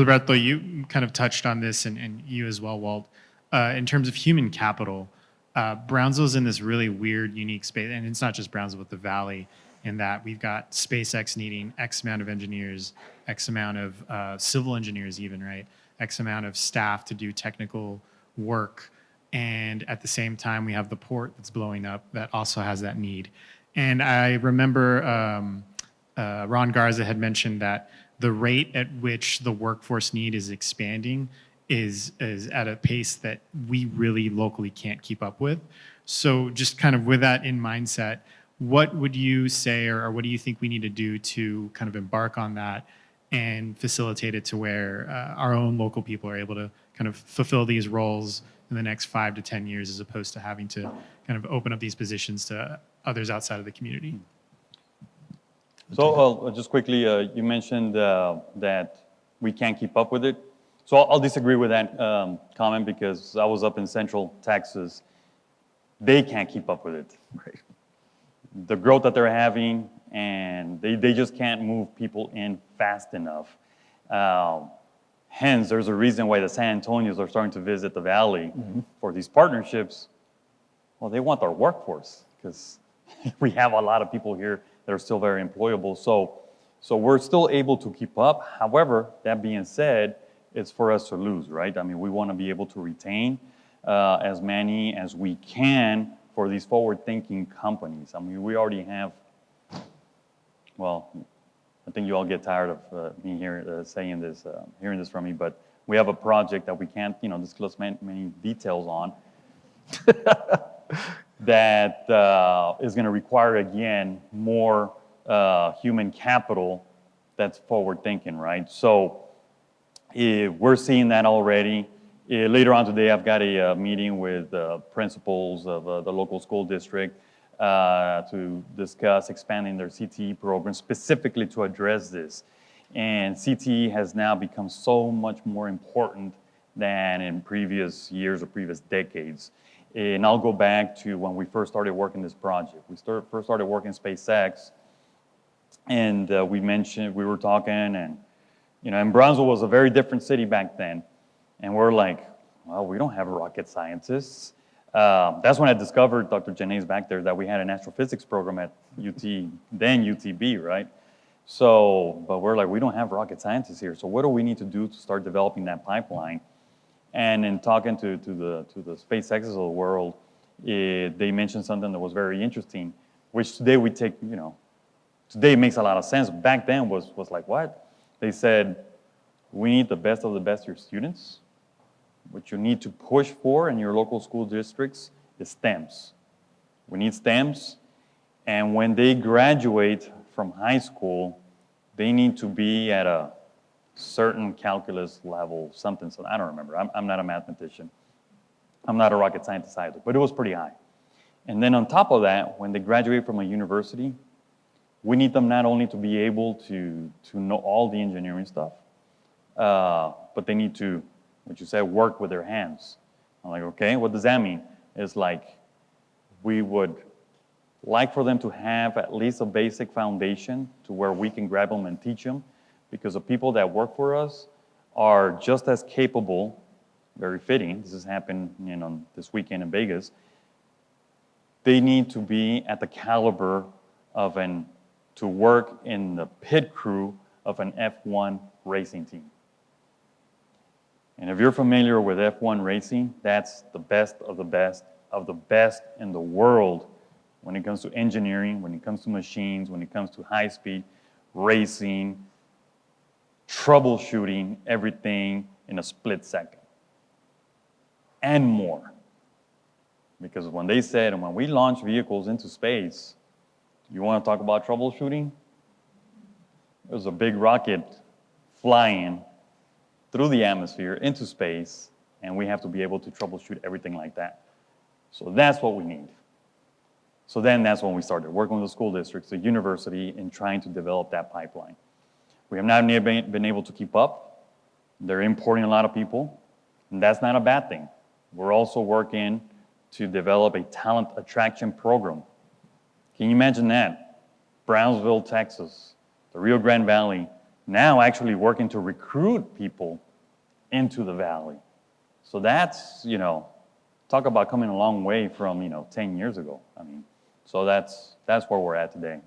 Gilberto, you kind of touched on this, and you as well, Walt. In terms of human capital, Brownsville's in this really weird, unique space, and it's not just Brownsville, but the Valley, in that we've got SpaceX needing X amount of engineers, X amount of civil engineers even, right? X amount of staff to do technical work. And at the same time, we have the port that's blowing up that also has that need. And I remember Ron Garza had mentioned that the rate at which the workforce need is expanding is at a pace that we really locally can't keep up with. So just kind of with that in mindset, what would you say, or what do you think we need to do to kind of embark on that and facilitate it to where our own local people are able to kind of fulfill these roles in the next 5 to 10 years, as opposed to having to kind of open up these positions to others outside of the community? So just quickly, you mentioned that we can't keep up with it. So I'll disagree with that comment, because I was up in Central Texas. They can't keep up with it. Right. The growth that they're having, and they just can't move people in fast enough. Hence, there's a reason why the San Antonios are starting to visit the Valley for these partnerships. Well, they want our workforce, because we have a lot of people here that are still very employable. So we're still able to keep up. However, that being said, it's for us to lose, right? I mean, we want to be able to retain as many as we can for these forward-thinking companies. I mean, we already have, well, I think you all get tired of me here saying this, hearing this from me, but we have a project that we can't, disclose many details on that is going to require, again, more human capital that's forward-thinking, right? So we're seeing that already. Later on today, I've got a meeting with principals of the local school district to discuss expanding their CTE program specifically to address this. And CTE has now become so much more important than in previous years or previous decades. And I'll go back to when we first started working this project. We first started working SpaceX, and we were talking, and and Brownsville was a very different city back then. And we're like, well, we don't have rocket scientists. That's when I discovered, Dr. Janae's back there, that we had an astrophysics program at UT, then UTB, right? So, but we're like, we don't have rocket scientists here. So what do we need to do to start developing that pipeline? And in talking to the SpaceXs of the world, they mentioned something that was very interesting, which today we take, today makes a lot of sense. Back then was like, what? They said, we need the best of the best of your students. What you need to push for in your local school districts is STEMs. We need STEMs, and when they graduate from high school, they need to be at a certain calculus level, something, so I don't remember. I'm not a mathematician. I'm not a rocket scientist either, but it was pretty high. And then on top of that, when they graduate from a university, we need them not only to be able to know all the engineering stuff, but they need to, what you said, work with their hands. I'm like, okay, what does that mean? It's like, we would like for them to have at least a basic foundation to where we can grab them and teach them, because the people that work for us are just as capable, very fitting, this has happened this weekend in Vegas, they need to be at the caliber of to work in the pit crew of an F1 racing team. And if you're familiar with F1 racing, that's the best of the best of the best in the world when it comes to engineering, when it comes to machines, when it comes to high-speed racing, troubleshooting everything in a split second, and more. Because when they said, and when we launch vehicles into space, you want to talk about troubleshooting? There's a big rocket flying through the atmosphere into space, and we have to be able to troubleshoot everything like that. So that's what we need. So then that's when we started working with the school districts, the university, in trying to develop that pipeline. We have not been able to keep up. They're importing a lot of people, and that's not a bad thing. We're also working to develop a talent attraction program. Can you imagine that? Brownsville, Texas, the Rio Grande Valley, now actually working to recruit people into the valley. So that's, talk about coming a long way from, 10 years ago. I mean, so that's where we're at today.